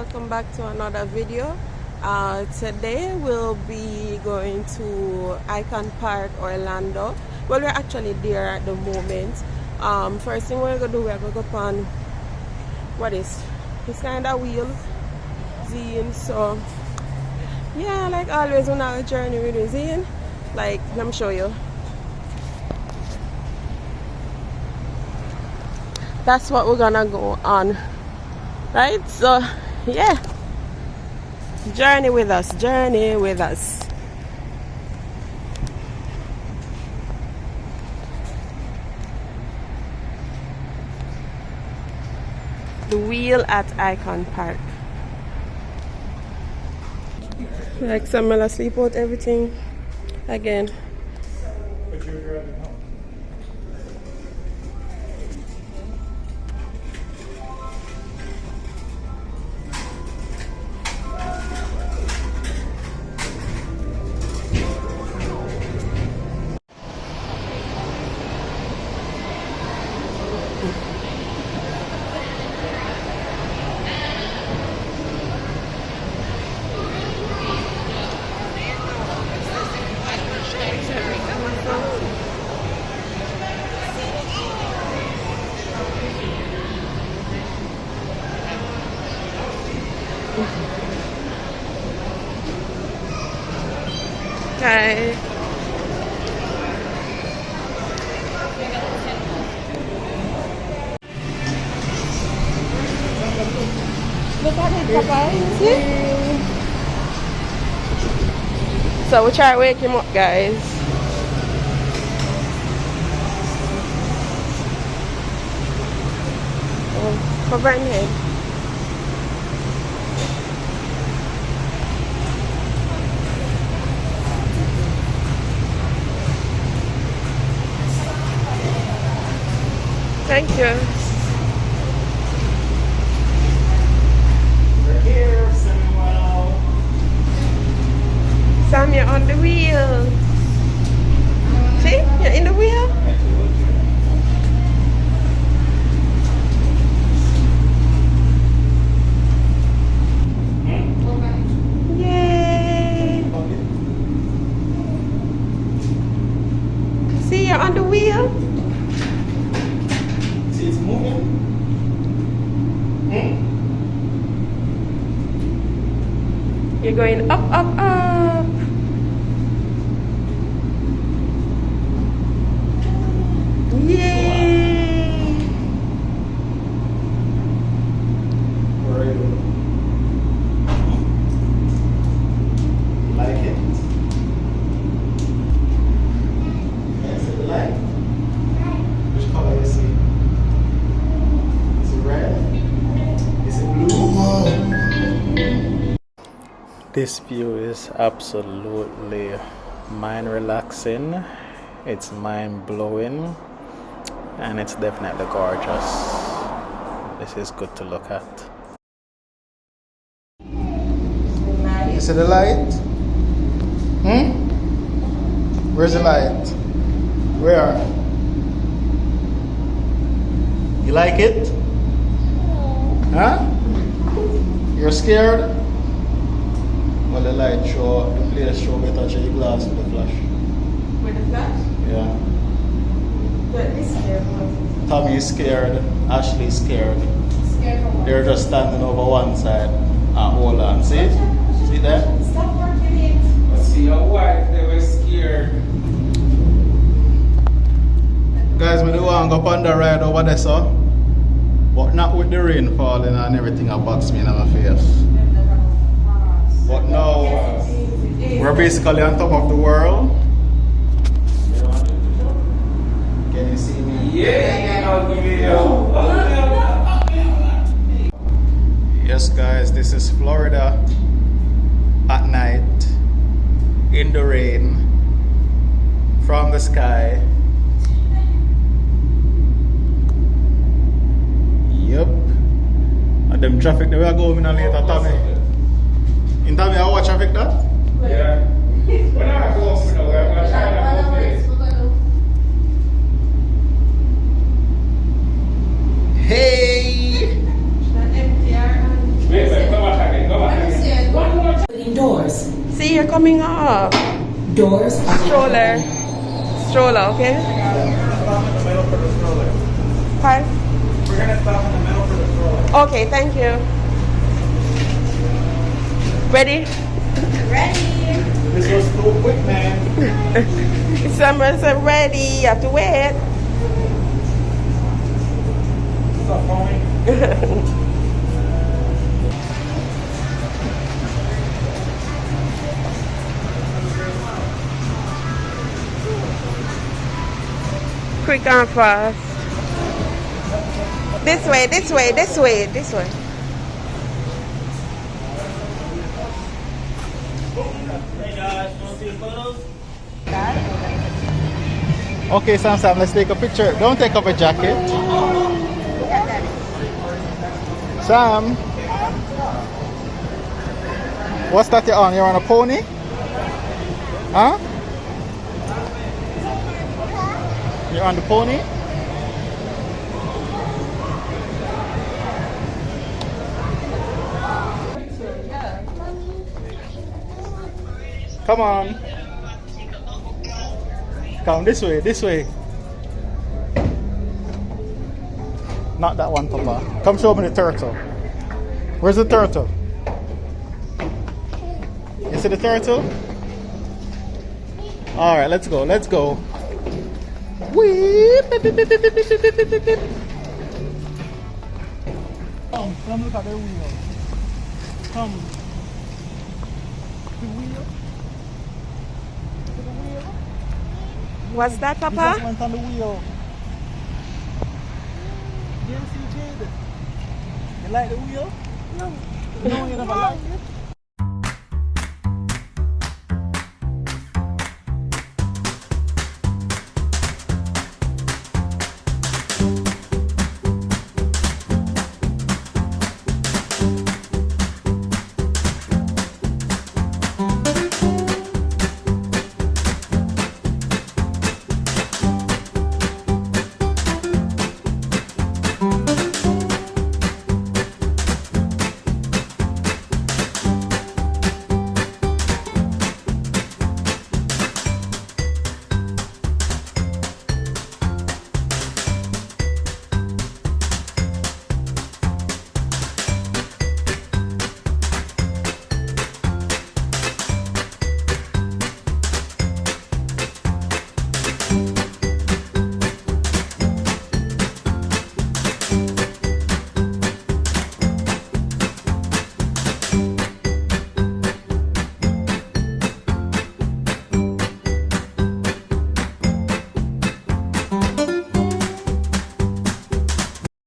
welcome back to another video. Today we'll be going to Icon Park, Orlando. Well, we're actually there at the moment. First thing we're gonna do, we're gonna go up on what is this kind of wheel zine. So yeah, like always on our journey with the zine, like let me show you. That's what we're gonna go on, right? So yeah, journey with us, journey with us. The wheel at Icon Park. Like some will sleep out everything again. But you're driving home. Okay. Look at it, Papa. See? So we try to wake him up, guys. Cover him head. Thank you. We're here, Samuel. Sam, you're on the wheel. See? You're in the wheel. Yay! See, you're on the wheel. See, it's moving. You're going up, up, up. Yay! Where are you? You like it? Yeah, is it the light? Which color you see? Is it red? Is it blue? This view is absolutely mind relaxing. It's mind blowing, and it's definitely gorgeous. This is good to look at. Is it the light? Where's the light? Where? You like it? Huh? You're scared? Well, the light show, the place show better through your glass with the flash. With the flash? Yeah. But this scared. Tommy is scared. Ashley is scared. Scared for what? They're just standing over one side. Hold on. See? See that? Stop working it. But see your wife, they were scared. Guys, we do want to go on the ride over there, so. But not with the rain falling and everything that box me in my face. But now, we're basically on top of the world. Can you see me? Yeah, I'll give you. Yes, guys, this is Florida at night, in the rain, from the sky. Yep. And them traffic they were going in later, Tommy. In Tommy, how much traffic that? Yeah. When I go up, we're going to try to go place. Hey! Wait, come on. coming up. Doors are Stroller. Stroller, okay? Hi. We're gonna stop in the middle for the stroller. Okay, thank you. Ready? This was so quick, man. Someone said ready. You have to wait. What's up, homie? Quick and fast. This way, this way, this way, this way. Hey guys, wanna see the photos? Okay, Sam, let's take a picture. Don't take off a jacket. Sam, what's that you're on? You're on a pony? Huh? You're on the pony? Come on. Come this way, this way. Not that one, Papa. Come show me the turtle. Where's the turtle? You see the turtle? Alright, let's go, let's go. Whee! Come look at the wheel. Come. The wheel. What's that, He Papa? just went on the wheel. Didn't see Jade. You like the wheel? No. No, you never liked it?